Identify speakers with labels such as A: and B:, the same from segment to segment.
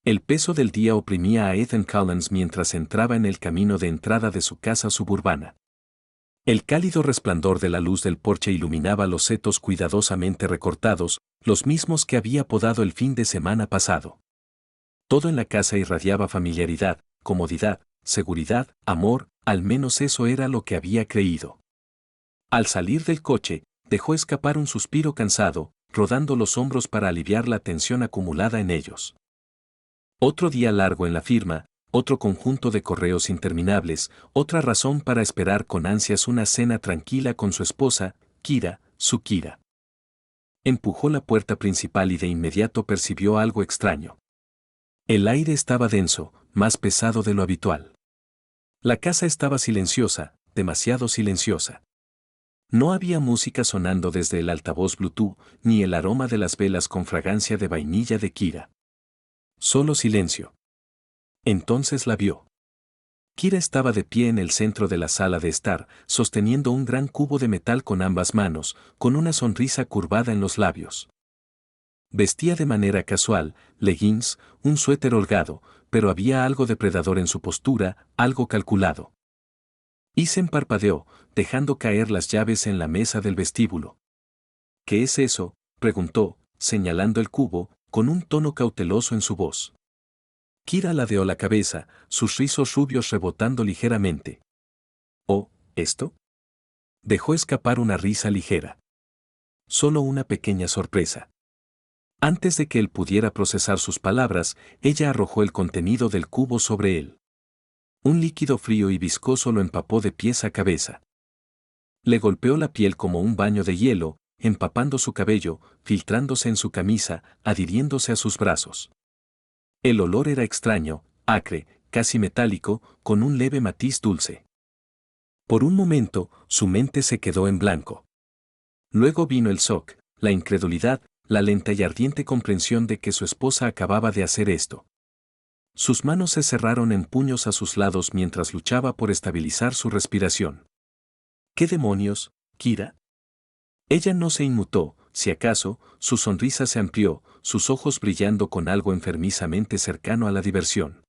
A: El peso del día oprimía a Ethan Collins mientras entraba en el camino de entrada de su casa suburbana. El cálido resplandor de la luz del porche iluminaba los setos cuidadosamente recortados, los mismos que había podado el fin de semana pasado. Todo en la casa irradiaba familiaridad, comodidad, seguridad, amor, al menos eso era lo que había creído. Al salir del coche, dejó escapar un suspiro cansado, rodando los hombros para aliviar la tensión acumulada en ellos. Otro día largo en la firma, otro conjunto de correos interminables, otra razón para esperar con ansias una cena tranquila con su esposa, Kira, su Kira. Empujó la puerta principal y de inmediato percibió algo extraño. El aire estaba denso, más pesado de lo habitual. La casa estaba silenciosa, demasiado silenciosa. No había música sonando desde el altavoz Bluetooth, ni el aroma de las velas con fragancia de vainilla de Kira. Solo silencio. Entonces la vio. Kira estaba de pie en el centro de la sala de estar, sosteniendo un gran cubo de metal con ambas manos, con una sonrisa curvada en los labios. Vestía de manera casual, leggings, un suéter holgado, pero había algo depredador en su postura, algo calculado. Isen parpadeó, dejando caer las llaves en la mesa del vestíbulo. ¿Qué es eso?, preguntó, señalando el cubo, con un tono cauteloso en su voz. Kira ladeó la cabeza, sus rizos rubios rebotando ligeramente. ¿Oh, esto? Dejó escapar una risa ligera. Solo una pequeña sorpresa. Antes de que él pudiera procesar sus palabras, ella arrojó el contenido del cubo sobre él. Un líquido frío y viscoso lo empapó de pies a cabeza. Le golpeó la piel como un baño de hielo, empapando su cabello, filtrándose en su camisa, adhiriéndose a sus brazos. El olor era extraño, acre, casi metálico, con un leve matiz dulce. Por un momento, su mente se quedó en blanco. Luego vino el shock, la incredulidad, la lenta y ardiente comprensión de que su esposa acababa de hacer esto. Sus manos se cerraron en puños a sus lados mientras luchaba por estabilizar su respiración. ¿Qué demonios, Kira? Ella no se inmutó, si acaso, su sonrisa se amplió, sus ojos brillando con algo enfermizamente cercano a la diversión.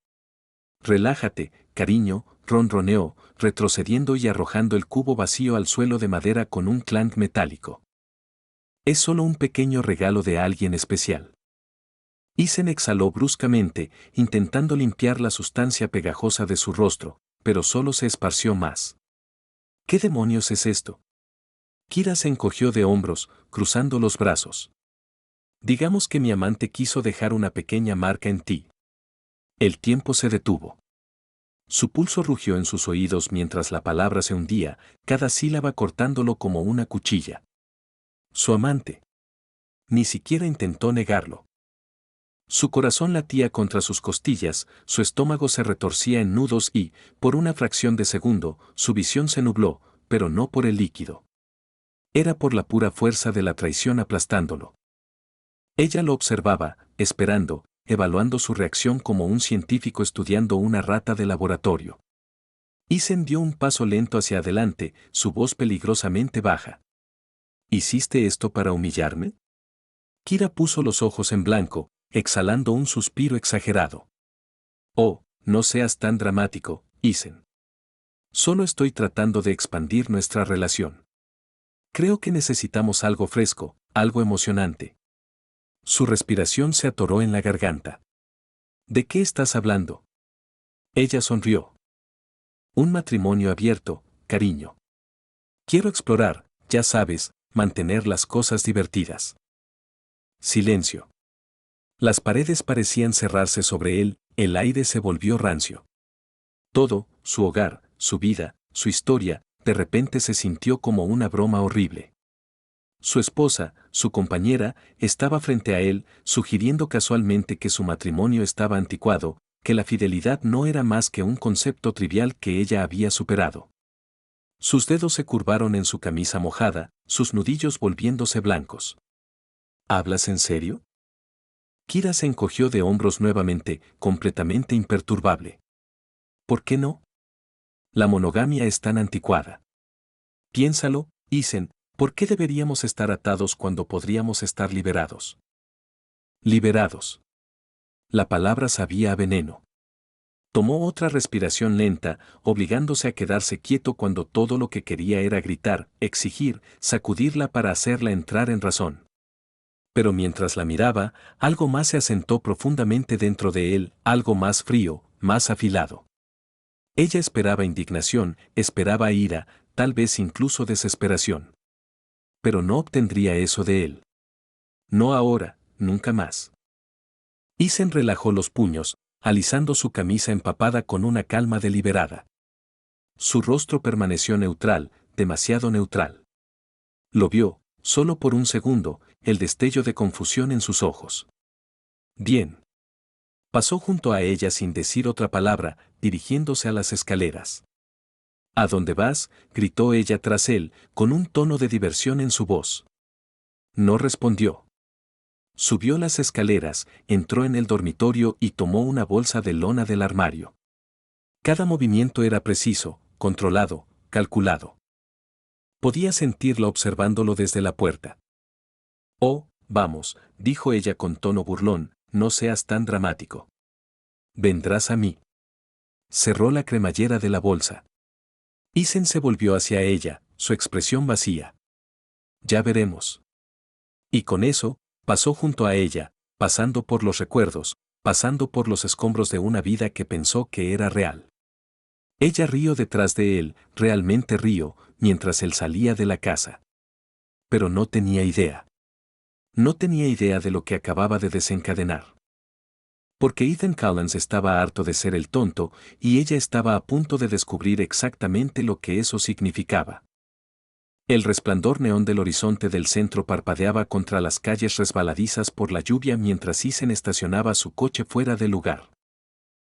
A: Relájate, cariño, ronroneó, retrocediendo y arrojando el cubo vacío al suelo de madera con un clank metálico. Es solo un pequeño regalo de alguien especial. Isen exhaló bruscamente, intentando limpiar la sustancia pegajosa de su rostro, pero solo se esparció más. ¿Qué demonios es esto? Kira se encogió de hombros, cruzando los brazos. Digamos que mi amante quiso dejar una pequeña marca en ti. El tiempo se detuvo. Su pulso rugió en sus oídos mientras la palabra se hundía, cada sílaba cortándolo como una cuchilla. Su amante. Ni siquiera intentó negarlo. Su corazón latía contra sus costillas, su estómago se retorcía en nudos y, por una fracción de segundo, su visión se nubló, pero no por el líquido. Era por la pura fuerza de la traición aplastándolo. Ella lo observaba, esperando, evaluando su reacción como un científico estudiando una rata de laboratorio. Isen dio un paso lento hacia adelante, su voz peligrosamente baja. ¿Hiciste esto para humillarme? Kira puso los ojos en blanco, exhalando un suspiro exagerado. Oh, no seas tan dramático, Isen. Solo estoy tratando de expandir nuestra relación. Creo que necesitamos algo fresco, algo emocionante. Su respiración se atoró en la garganta. ¿De qué estás hablando? Ella sonrió. Un matrimonio abierto, cariño. Quiero explorar, ya sabes, mantener las cosas divertidas. Silencio. Las paredes parecían cerrarse sobre él, el aire se volvió rancio. Todo, su hogar, su vida, su historia, de repente se sintió como una broma horrible. Su esposa, su compañera, estaba frente a él, sugiriendo casualmente que su matrimonio estaba anticuado, que la fidelidad no era más que un concepto trivial que ella había superado. Sus dedos se curvaron en su camisa mojada, sus nudillos volviéndose blancos. ¿Hablas en serio? Kira se encogió de hombros nuevamente, completamente imperturbable. ¿Por qué no? La monogamia es tan anticuada. Piénsalo, Isen, ¿por qué deberíamos estar atados cuando podríamos estar liberados? Liberados. La palabra sabía a veneno. Tomó otra respiración lenta, obligándose a quedarse quieto cuando todo lo que quería era gritar, exigir, sacudirla para hacerla entrar en razón. Pero mientras la miraba, algo más se asentó profundamente dentro de él, algo más frío, más afilado. Ella esperaba indignación, esperaba ira, tal vez incluso desesperación. Pero no obtendría eso de él. No ahora, nunca más. Isen relajó los puños, alisando su camisa empapada con una calma deliberada. Su rostro permaneció neutral, demasiado neutral. Lo vio, solo por un segundo, el destello de confusión en sus ojos. Bien. Pasó junto a ella sin decir otra palabra, dirigiéndose a las escaleras. ¿A dónde vas?, gritó ella tras él, con un tono de diversión en su voz. No respondió. Subió las escaleras, entró en el dormitorio y tomó una bolsa de lona del armario. Cada movimiento era preciso, controlado, calculado. Podía sentirlo observándolo desde la puerta. Oh, vamos, dijo ella con tono burlón, no seas tan dramático. Vendrás a mí. Cerró la cremallera de la bolsa. Isen se volvió hacia ella, su expresión vacía. Ya veremos. Y con eso, pasó junto a ella, pasando por los recuerdos, pasando por los escombros de una vida que pensó que era real. Ella rió detrás de él, realmente rió, mientras él salía de la casa. Pero no tenía idea. No tenía idea de lo que acababa de desencadenar. Porque Ethan Collins estaba harto de ser el tonto, y ella estaba a punto de descubrir exactamente lo que eso significaba. El resplandor neón del horizonte del centro parpadeaba contra las calles resbaladizas por la lluvia mientras Isen estacionaba su coche fuera del lugar.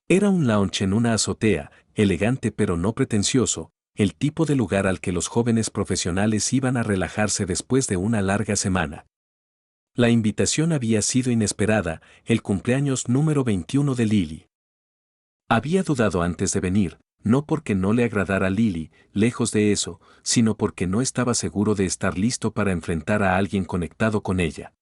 A: Era un lounge en una azotea, elegante pero no pretencioso, el tipo de lugar al que los jóvenes profesionales iban a relajarse después de una larga semana. La invitación había sido inesperada, el cumpleaños número 21 de Lily. Había dudado antes de venir, no porque no le agradara a Lily, lejos de eso, sino porque no estaba seguro de estar listo para enfrentar a alguien conectado con ella.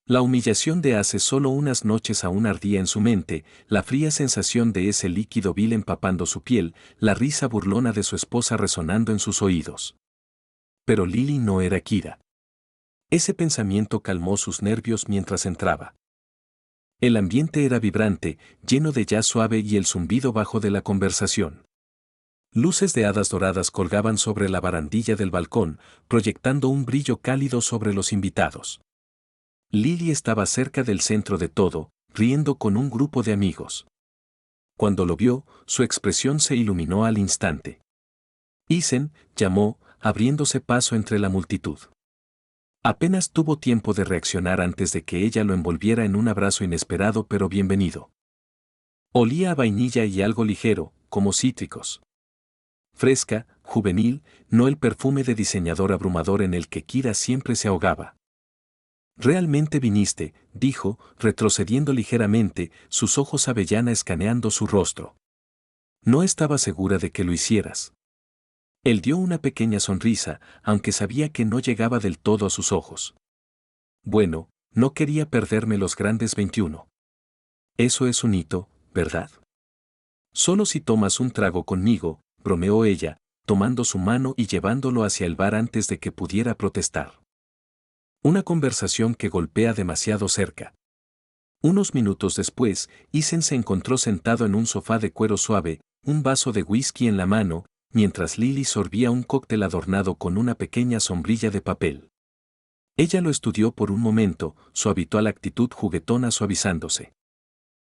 A: La humillación de hace solo unas noches aún ardía en su mente, la fría sensación de ese líquido vil empapando su piel, la risa burlona de su esposa resonando en sus oídos. Pero Lily no era Kira. Ese pensamiento calmó sus nervios mientras entraba. El ambiente era vibrante, lleno de jazz suave y el zumbido bajo de la conversación. Luces de hadas doradas colgaban sobre la barandilla del balcón, proyectando un brillo cálido sobre los invitados. Lily estaba cerca del centro de todo, riendo con un grupo de amigos. Cuando lo vio, su expresión se iluminó al instante. Isen, llamó, abriéndose paso entre la multitud. Apenas tuvo tiempo de reaccionar antes de que ella lo envolviera en un abrazo inesperado pero bienvenido. Olía a vainilla y algo ligero, como cítricos. Fresca, juvenil, no el perfume de diseñador abrumador en el que Kira siempre se ahogaba. Realmente viniste, dijo, retrocediendo ligeramente, sus ojos avellana escaneando su rostro. No estaba segura de que lo hicieras. Él dio una pequeña sonrisa, aunque sabía que no llegaba del todo a sus ojos. Bueno, no quería perderme los grandes 21. Eso es un hito, ¿verdad? Solo si tomas un trago conmigo, bromeó ella, tomando su mano y llevándolo hacia el bar antes de que pudiera protestar. Una conversación que golpea demasiado cerca. Unos minutos después, Isen se encontró sentado en un sofá de cuero suave, un vaso de whisky en la mano, mientras Lily sorbía un cóctel adornado con una pequeña sombrilla de papel. Ella lo estudió por un momento, su habitual actitud juguetona suavizándose.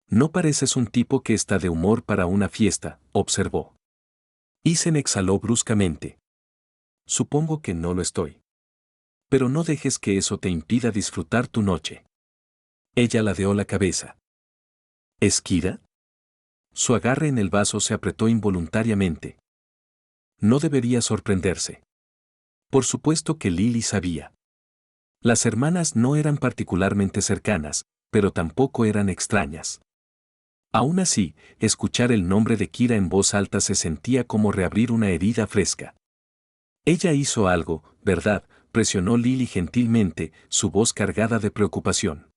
A: No pareces un tipo que está de humor para una fiesta, observó. Isen exhaló bruscamente. Supongo que no lo estoy. Pero no dejes que eso te impida disfrutar tu noche. Ella ladeó la cabeza. ¿Es Kira? Su agarre en el vaso se apretó involuntariamente. No debería sorprenderse. Por supuesto que Lily sabía. Las hermanas no eran particularmente cercanas, pero tampoco eran extrañas. Aún así, escuchar el nombre de Kira en voz alta se sentía como reabrir una herida fresca. Ella hizo algo, ¿verdad?, presionó Lily gentilmente, su voz cargada de preocupación.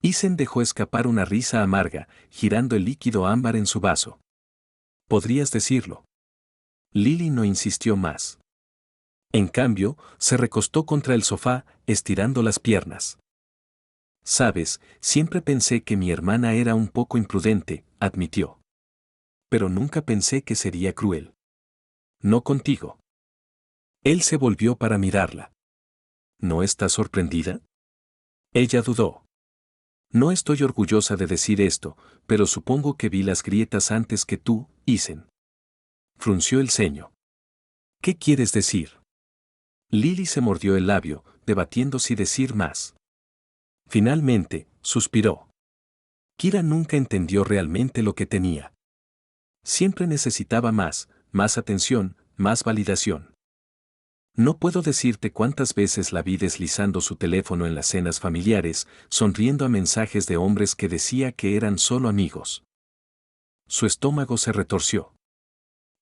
A: Isen dejó escapar una risa amarga, girando el líquido ámbar en su vaso. Podrías decirlo. Lily no insistió más. En cambio, se recostó contra el sofá, estirando las piernas. Sabes, siempre pensé que mi hermana era un poco imprudente, admitió. Pero nunca pensé que sería cruel. No contigo. Él se volvió para mirarla. ¿No estás sorprendida? Ella dudó. No estoy orgullosa de decir esto, pero supongo que vi las grietas antes que tú, Isen. Frunció el ceño. ¿Qué quieres decir? Lily se mordió el labio, debatiendo si decir más. Finalmente, suspiró. Kira nunca entendió realmente lo que tenía. Siempre necesitaba más atención, más validación. No puedo decirte cuántas veces la vi deslizando su teléfono en las cenas familiares, sonriendo a mensajes de hombres que decía que eran solo amigos. Su estómago se retorció.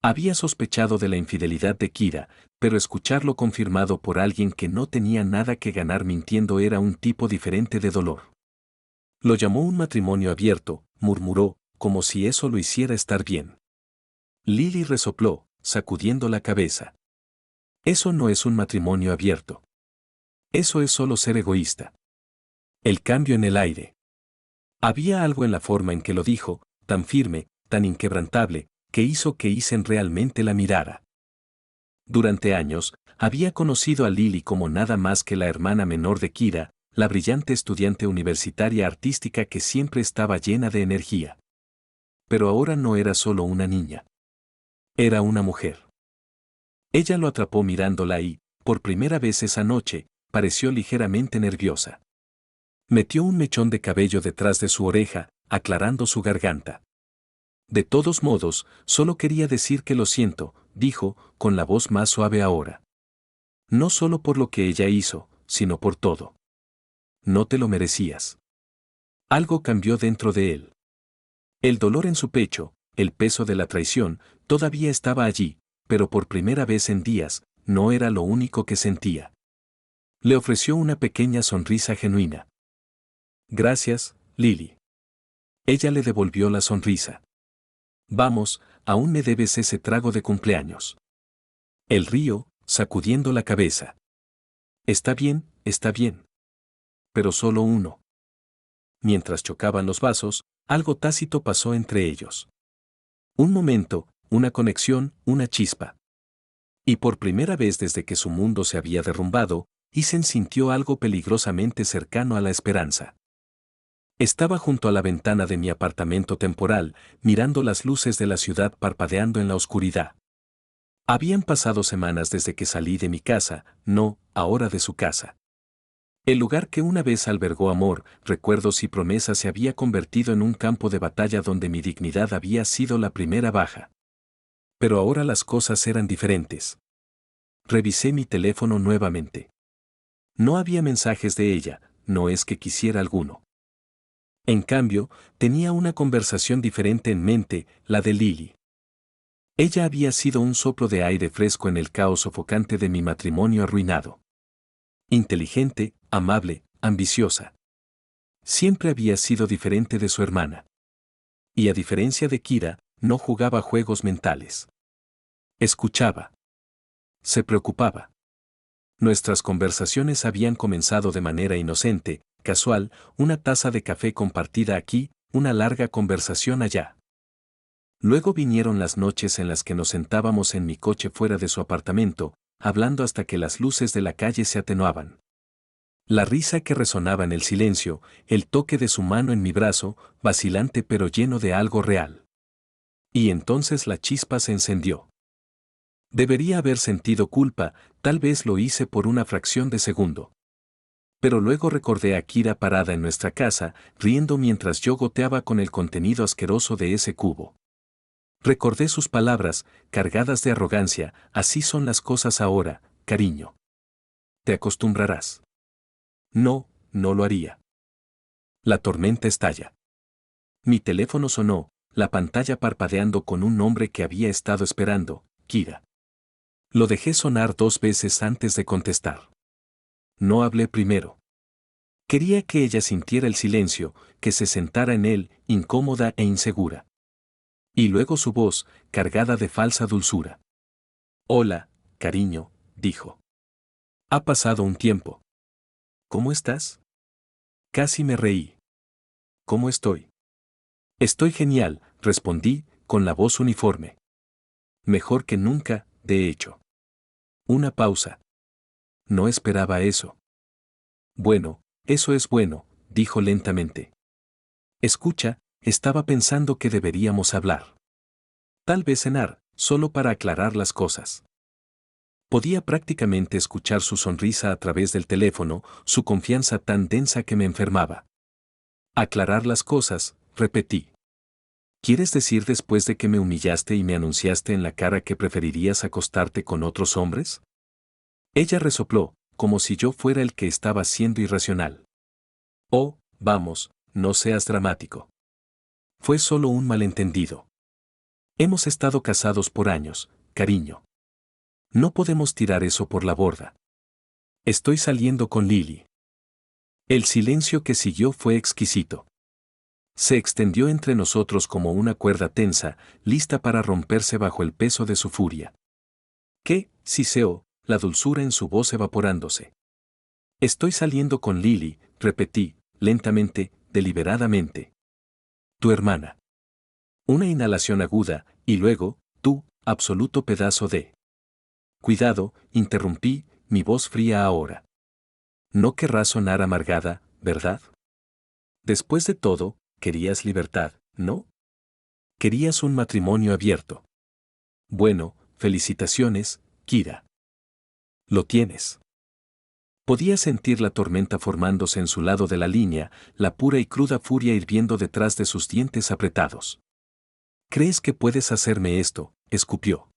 A: Había sospechado de la infidelidad de Kira, pero escucharlo confirmado por alguien que no tenía nada que ganar mintiendo era un tipo diferente de dolor. Lo llamó un matrimonio abierto, murmuró, como si eso lo hiciera estar bien. Lily resopló, sacudiendo la cabeza. Eso no es un matrimonio abierto. Eso es solo ser egoísta. El cambio en el aire. Había algo en la forma en que lo dijo, tan firme, tan inquebrantable, que hizo que Isen realmente la mirara. Durante años, había conocido a Lily como nada más que la hermana menor de Kira, la brillante estudiante universitaria artística que siempre estaba llena de energía. Pero ahora no era solo una niña. Era una mujer. Ella lo atrapó mirándola y, por primera vez esa noche, pareció ligeramente nerviosa. Metió un mechón de cabello detrás de su oreja, aclarando su garganta. De todos modos, solo quería decir que lo siento, dijo, con la voz más suave ahora. No solo por lo que ella hizo, sino por todo. No te lo merecías. Algo cambió dentro de él. El dolor en su pecho, el peso de la traición, todavía estaba allí, pero por primera vez en días, no era lo único que sentía. Le ofreció una pequeña sonrisa genuina. Gracias, Lily. Ella le devolvió la sonrisa. Vamos, aún me debes ese trago de cumpleaños. Él rió, sacudiendo la cabeza. Está bien, está bien. Pero solo uno. Mientras chocaban los vasos, algo tácito pasó entre ellos. Un momento, una conexión, una chispa. Y por primera vez desde que su mundo se había derrumbado, Isen sintió algo peligrosamente cercano a la esperanza. Estaba junto a la ventana de mi apartamento temporal, mirando las luces de la ciudad parpadeando en la oscuridad. Habían pasado semanas desde que salí de mi casa, no, ahora de su casa. El lugar que una vez albergó amor, recuerdos y promesas se había convertido en un campo de batalla donde mi dignidad había sido la primera baja. Pero ahora las cosas eran diferentes. Revisé mi teléfono nuevamente. No había mensajes de ella, no es que quisiera alguno. En cambio, tenía una conversación diferente en mente, la de Lily. Ella había sido un soplo de aire fresco en el caos sofocante de mi matrimonio arruinado. Inteligente, amable, ambiciosa. Siempre había sido diferente de su hermana. Y a diferencia de Kira, no jugaba juegos mentales. Escuchaba. Se preocupaba. Nuestras conversaciones habían comenzado de manera inocente, casual, una taza de café compartida aquí, una larga conversación allá. Luego vinieron las noches en las que nos sentábamos en mi coche fuera de su apartamento, hablando hasta que las luces de la calle se atenuaban. La risa que resonaba en el silencio, el toque de su mano en mi brazo, vacilante pero lleno de algo real. Y entonces la chispa se encendió. Debería haber sentido culpa, tal vez lo hice por una fracción de segundo. Pero luego recordé a Kira parada en nuestra casa, riendo mientras yo goteaba con el contenido asqueroso de ese cubo. Recordé sus palabras, cargadas de arrogancia, así son las cosas ahora, cariño. Te acostumbrarás. No, no lo haría. La tormenta estalla. Mi teléfono sonó, la pantalla parpadeando con un nombre que había estado esperando, Kira. Lo dejé sonar 2 veces antes de contestar. No hablé primero. Quería que ella sintiera el silencio, que se sentara en él, incómoda e insegura. Y luego su voz, cargada de falsa dulzura. Hola, cariño, dijo. Ha pasado un tiempo. ¿Cómo estás? Casi me reí. ¿Cómo estoy? Estoy genial, respondí, con la voz uniforme. Mejor que nunca, de hecho. Una pausa. No esperaba eso. Bueno, eso es bueno, dijo lentamente. Escucha, estaba pensando que deberíamos hablar. Tal vez cenar, solo para aclarar las cosas. Podía prácticamente escuchar su sonrisa a través del teléfono, su confianza tan densa que me enfermaba. Aclarar las cosas, repetí. ¿Quieres decir después de que me humillaste y me anunciaste en la cara que preferirías acostarte con otros hombres? Ella resopló, como si yo fuera el que estaba siendo irracional. Oh, vamos, no seas dramático. Fue solo un malentendido. Hemos estado casados por años, cariño. No podemos tirar eso por la borda. Estoy saliendo con Lily. El silencio que siguió fue exquisito. Se extendió entre nosotros como una cuerda tensa, lista para romperse bajo el peso de su furia. ¿Qué? Siseó, la dulzura en su voz evaporándose. Estoy saliendo con Lily, repetí, lentamente, deliberadamente. Tu hermana. Una inhalación aguda, y luego, tú, absoluto pedazo de... Cuidado, interrumpí, mi voz fría ahora. No querrás sonar amargada, ¿verdad? Después de todo, querías libertad, ¿no? Querías un matrimonio abierto. Bueno, felicitaciones, Kira. Lo tienes. Podía sentir la tormenta formándose en su lado de la línea, la pura y cruda furia hirviendo detrás de sus dientes apretados. ¿Crees que puedes hacerme esto? Escupió.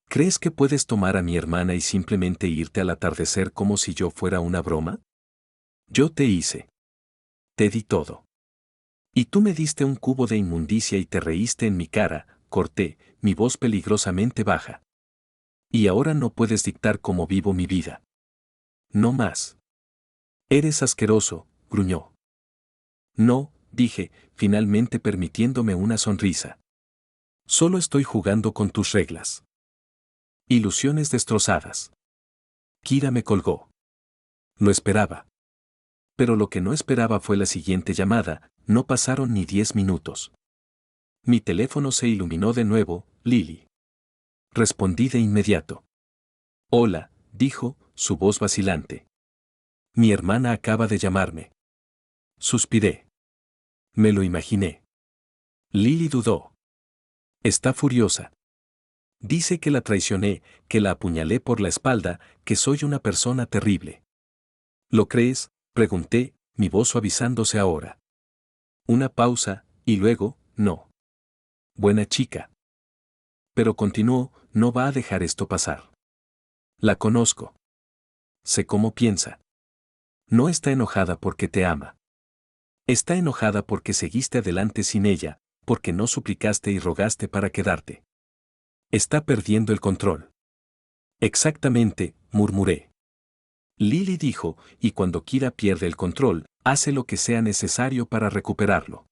A: ¿Crees que puedes tomar a mi hermana y simplemente irte al atardecer como si yo fuera una broma? Yo te hice. Te di todo. Y tú me diste un cubo de inmundicia y te reíste en mi cara, corté, mi voz peligrosamente baja. Y ahora no puedes dictar cómo vivo mi vida. No más. Eres asqueroso, gruñó. No, dije, finalmente permitiéndome una sonrisa. Solo estoy jugando con tus reglas. Ilusiones destrozadas. Kira me colgó. Lo esperaba. Pero lo que no esperaba fue la siguiente llamada, no pasaron ni 10 minutos. Mi teléfono se iluminó de nuevo, Lily. Respondí de inmediato. Hola, dijo, su voz vacilante. Mi hermana acaba de llamarme. Suspiré. Me lo imaginé. Lily dudó. Está furiosa. Dice que la traicioné, que la apuñalé por la espalda, que soy una persona terrible. ¿Lo crees? Pregunté, mi voz suavizándose ahora. Una pausa, y luego, no. Buena chica. Pero continuó, no va a dejar esto pasar. La conozco. Sé cómo piensa. No está enojada porque te ama. Está enojada porque seguiste adelante sin ella, porque no suplicaste y rogaste para quedarte. Está perdiendo el control. Exactamente, murmuré. Lily dijo, y cuando Kira pierde el control, hace lo que sea necesario para recuperarlo.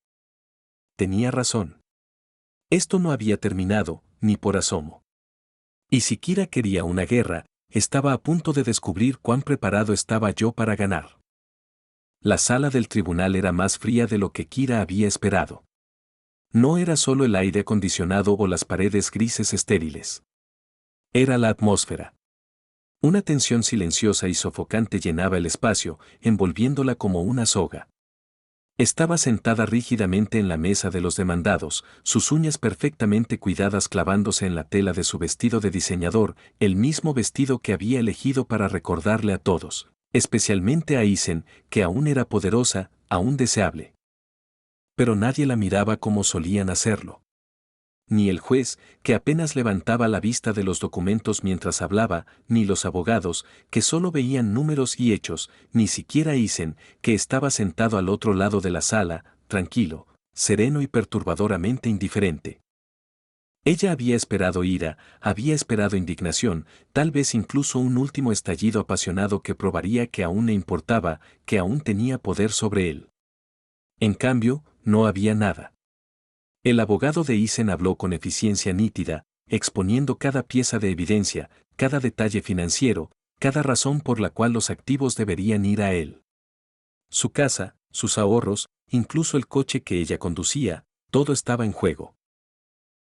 A: Tenía razón. Esto no había terminado, ni por asomo. Y si Kira quería una guerra, estaba a punto de descubrir cuán preparado estaba yo para ganar. La sala del tribunal era más fría de lo que Kira había esperado. No era solo el aire acondicionado o las paredes grises estériles. Era la atmósfera. Una tensión silenciosa y sofocante llenaba el espacio, envolviéndola como una soga. Estaba sentada rígidamente en la mesa de los demandados, sus uñas perfectamente cuidadas clavándose en la tela de su vestido de diseñador, el mismo vestido que había elegido para recordarle a todos, especialmente a Isen, que aún era poderosa, aún deseable. Pero nadie la miraba como solían hacerlo. Ni el juez, que apenas levantaba la vista de los documentos mientras hablaba, ni los abogados, que solo veían números y hechos, ni siquiera Isen, que estaba sentado al otro lado de la sala, tranquilo, sereno y perturbadoramente indiferente. Ella había esperado ira, había esperado indignación, tal vez incluso un último estallido apasionado que probaría que aún le importaba, que aún tenía poder sobre él. En cambio, no había nada. El abogado de Eisen habló con eficiencia nítida, exponiendo cada pieza de evidencia, cada detalle financiero, cada razón por la cual los activos deberían ir a él. Su casa, sus ahorros, incluso el coche que ella conducía, todo estaba en juego.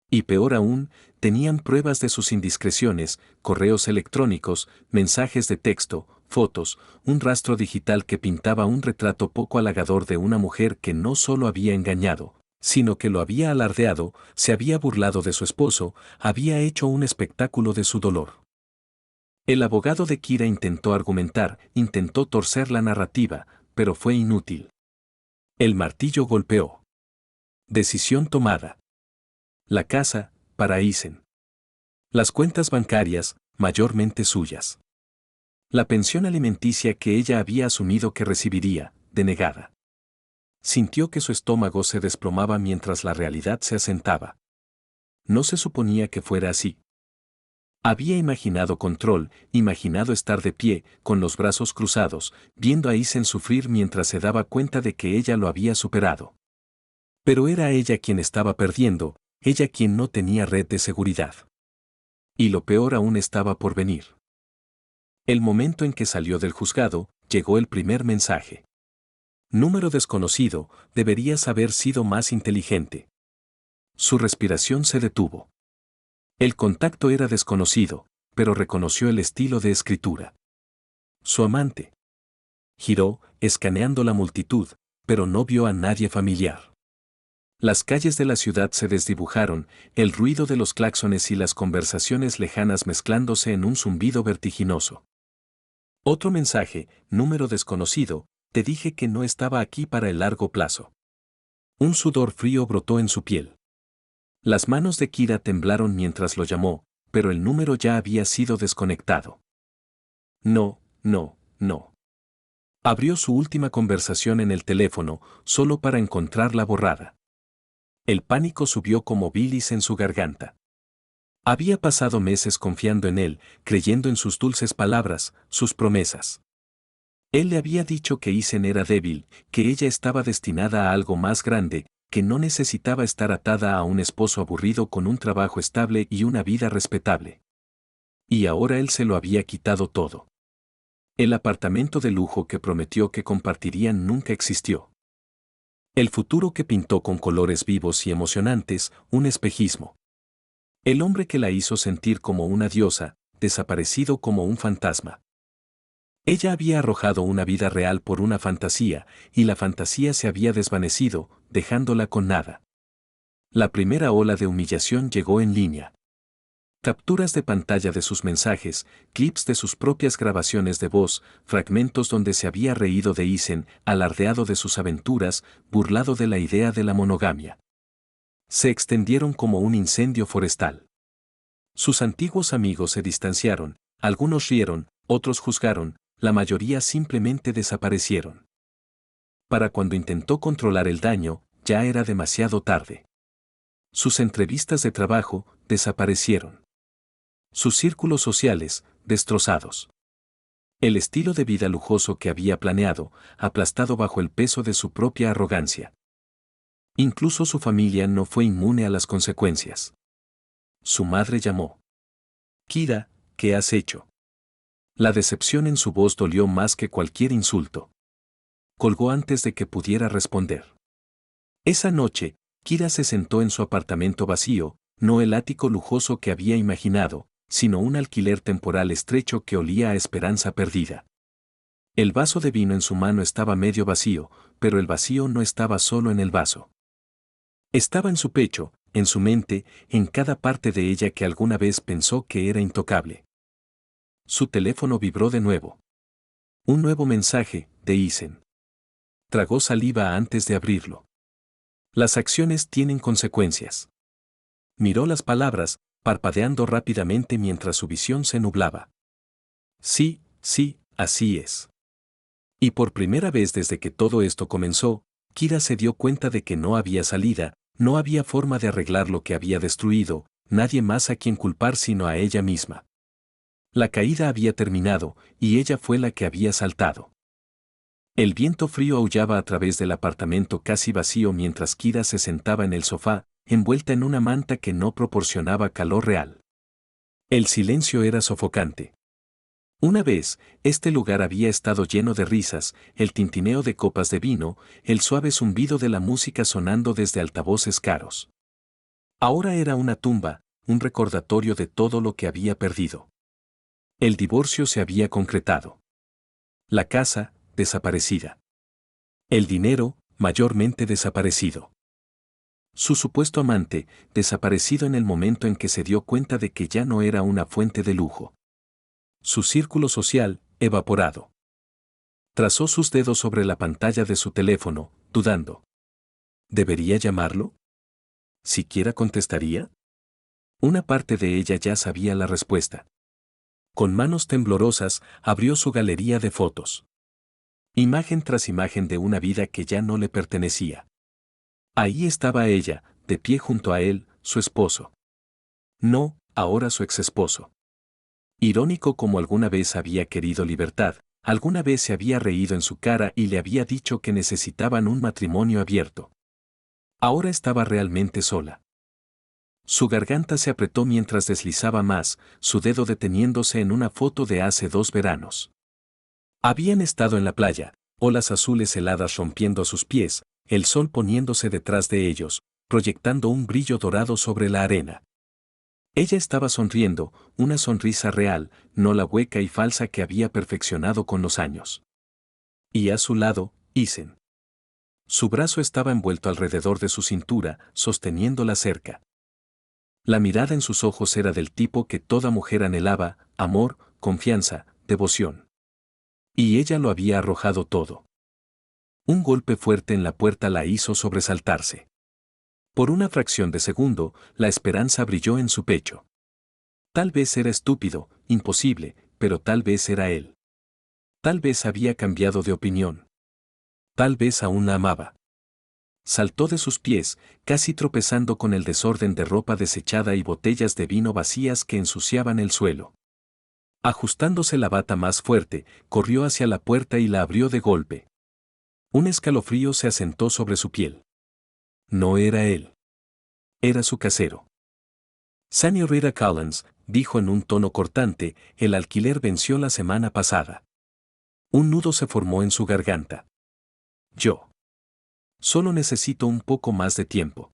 A: Y peor aún, tenían pruebas de sus indiscreciones, correos electrónicos, mensajes de texto, fotos, un rastro digital que pintaba un retrato poco halagador de una mujer que no solo había engañado, sino que lo había alardeado, se había burlado de su esposo, había hecho un espectáculo de su dolor. El abogado de Kira intentó argumentar, intentó torcer la narrativa, pero fue inútil. El martillo golpeó. Decisión tomada. La casa, para Eisen. Las cuentas bancarias, mayormente suyas. La pensión alimenticia que ella había asumido que recibiría, denegada. Sintió que su estómago se desplomaba mientras la realidad se asentaba. No se suponía que fuera así. Había imaginado control, imaginado estar de pie, con los brazos cruzados, viendo a Eisen sufrir mientras se daba cuenta de que ella lo había superado. Pero era ella quien estaba perdiendo, ella quien no tenía red de seguridad. Y lo peor aún estaba por venir. El momento en que salió del juzgado, llegó el primer mensaje. Número desconocido, deberías haber sido más inteligente. Su respiración se detuvo. El contacto era desconocido, pero reconoció el estilo de escritura. Su amante. Giró, escaneando la multitud, pero no vio a nadie familiar. Las calles de la ciudad se desdibujaron, el ruido de los claxones y las conversaciones lejanas mezclándose en un zumbido vertiginoso. Otro mensaje, número desconocido, te dije que no estaba aquí para el largo plazo. Un sudor frío brotó en su piel. Las manos de Kira temblaron mientras lo llamó, pero el número ya había sido desconectado. No, no, no. Abrió su última conversación en el teléfono, solo para encontrarla borrada. El pánico subió como bilis en su garganta. Había pasado meses confiando en él, creyendo en sus dulces palabras, sus promesas. Él le había dicho que Eisen era débil, que ella estaba destinada a algo más grande, que no necesitaba estar atada a un esposo aburrido con un trabajo estable y una vida respetable. Y ahora él se lo había quitado todo. El apartamento de lujo que prometió que compartirían nunca existió. El futuro que pintó con colores vivos y emocionantes, un espejismo. El hombre que la hizo sentir como una diosa, desaparecido como un fantasma. Ella había arrojado una vida real por una fantasía, y la fantasía se había desvanecido, dejándola con nada. La primera ola de humillación llegó en línea. Capturas de pantalla de sus mensajes, clips de sus propias grabaciones de voz, fragmentos donde se había reído de Eisen, alardeado de sus aventuras, burlado de la idea de la monogamia. Se extendieron como un incendio forestal. Sus antiguos amigos se distanciaron, algunos rieron, otros juzgaron, la mayoría simplemente desaparecieron. Para cuando intentó controlar el daño, ya era demasiado tarde. Sus entrevistas de trabajo desaparecieron. Sus círculos sociales, destrozados. El estilo de vida lujoso que había planeado, aplastado bajo el peso de su propia arrogancia. Incluso su familia no fue inmune a las consecuencias. Su madre llamó. Kira, ¿qué has hecho? La decepción en su voz dolió más que cualquier insulto. Colgó antes de que pudiera responder. Esa noche, Kira se sentó en su apartamento vacío, no el ático lujoso que había imaginado, sino un alquiler temporal estrecho que olía a esperanza perdida. El vaso de vino en su mano estaba medio vacío, pero el vacío no estaba solo en el vaso. Estaba en su pecho, en su mente, en cada parte de ella que alguna vez pensó que era intocable. Su teléfono vibró de nuevo. Un nuevo mensaje, de Eisen. Tragó saliva antes de abrirlo. Las acciones tienen consecuencias. Miró las palabras, parpadeando rápidamente mientras su visión se nublaba. Sí, sí, así es. Y por primera vez desde que todo esto comenzó, Kira se dio cuenta de que no había salida, no había forma de arreglar lo que había destruido, nadie más a quien culpar sino a ella misma. La caída había terminado, y ella fue la que había saltado. El viento frío aullaba a través del apartamento casi vacío mientras Kira se sentaba en el sofá, envuelta en una manta que no proporcionaba calor real. El silencio era sofocante. Una vez, este lugar había estado lleno de risas, el tintineo de copas de vino, el suave zumbido de la música sonando desde altavoces caros. Ahora era una tumba, un recordatorio de todo lo que había perdido. El divorcio se había concretado. La casa, desaparecida. El dinero, mayormente desaparecido. Su supuesto amante, desaparecido en el momento en que se dio cuenta de que ya no era una fuente de lujo. Su círculo social, evaporado. Trazó sus dedos sobre la pantalla de su teléfono, dudando. ¿Debería llamarlo? ¿Siquiera contestaría? Una parte de ella ya sabía la respuesta. Con manos temblorosas, abrió su galería de fotos. Imagen tras imagen de una vida que ya no le pertenecía. Ahí estaba ella, de pie junto a él, su esposo. No, ahora su exesposo. Irónico como alguna vez había querido libertad, alguna vez se había reído en su cara y le había dicho que necesitaban un matrimonio abierto. Ahora estaba realmente sola. Su garganta se apretó mientras deslizaba más, su dedo deteniéndose en una foto de hace 2 veranos. Habían estado en la playa, olas azules heladas rompiendo a sus pies, el sol poniéndose detrás de ellos, proyectando un brillo dorado sobre la arena. Ella estaba sonriendo, una sonrisa real, no la hueca y falsa que había perfeccionado con los años. Y a su lado, Isen. Su brazo estaba envuelto alrededor de su cintura, sosteniéndola cerca. La mirada en sus ojos era del tipo que toda mujer anhelaba, amor, confianza, devoción. Y ella lo había arrojado todo. Un golpe fuerte en la puerta la hizo sobresaltarse. Por una fracción de segundo, la esperanza brilló en su pecho. Tal vez era estúpido, imposible, pero tal vez era él. Tal vez había cambiado de opinión. Tal vez aún la amaba. Saltó de sus pies, casi tropezando con el desorden de ropa desechada y botellas de vino vacías que ensuciaban el suelo. Ajustándose la bata más fuerte, corrió hacia la puerta y la abrió de golpe. Un escalofrío se asentó sobre su piel. No era él. Era su casero. Sunny Rita Collins, dijo en un tono cortante, el alquiler venció la semana pasada. Un nudo se formó en su garganta. Yo. Solo necesito un poco más de tiempo.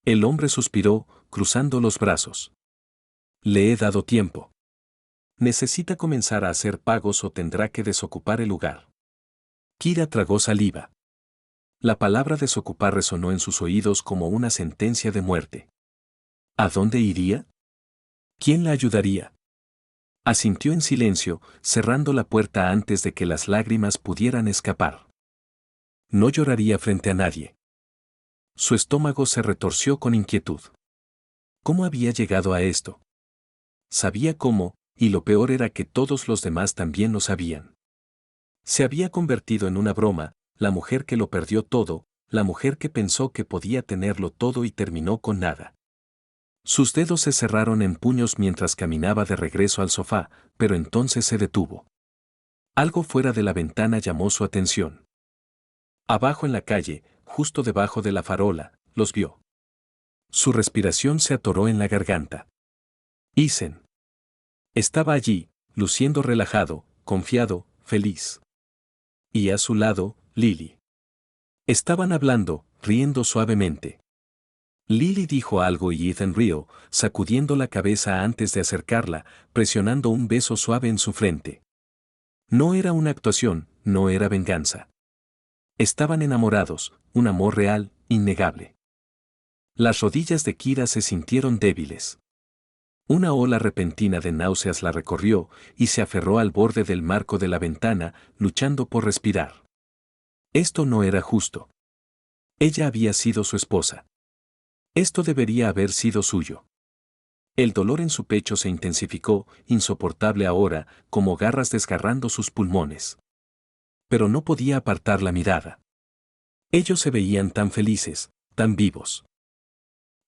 A: El hombre suspiró, cruzando los brazos. Le he dado tiempo. Necesita comenzar a hacer pagos o tendrá que desocupar el lugar. Kira tragó saliva. La palabra desocupar resonó en sus oídos como una sentencia de muerte. ¿A dónde iría? ¿Quién la ayudaría? Asintió en silencio, cerrando la puerta antes de que las lágrimas pudieran escapar. No lloraría frente a nadie. Su estómago se retorció con inquietud. ¿Cómo había llegado a esto? Sabía cómo, y lo peor era que todos los demás también lo sabían. Se había convertido en una broma, la mujer que lo perdió todo, la mujer que pensó que podía tenerlo todo y terminó con nada. Sus dedos se cerraron en puños mientras caminaba de regreso al sofá, pero entonces se detuvo. Algo fuera de la ventana llamó su atención. Abajo en la calle, justo debajo de la farola, los vio. Su respiración se atoró en la garganta. Isen. Estaba allí, luciendo relajado, confiado, feliz. Y a su lado, Lily. Estaban hablando, riendo suavemente. Lily dijo algo y Ethan rió, sacudiendo la cabeza antes de acercarla, presionando un beso suave en su frente. No era una actuación, no era venganza. Estaban enamorados, un amor real, innegable. Las rodillas de Kira se sintieron débiles. Una ola repentina de náuseas la recorrió y se aferró al borde del marco de la ventana, luchando por respirar. Esto no era justo. Ella había sido su esposa. Esto debería haber sido suyo. El dolor en su pecho se intensificó, insoportable ahora, como garras desgarrando sus pulmones. Pero no podía apartar la mirada. Ellos se veían tan felices, tan vivos.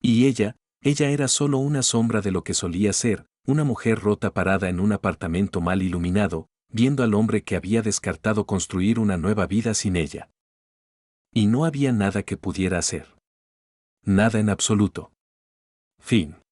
A: Y ella, Ella era solo una sombra de lo que solía ser, una mujer rota parada en un apartamento mal iluminado, viendo al hombre que había descartado construir una nueva vida sin ella. Y no había nada que pudiera hacer. Nada en absoluto. Fin.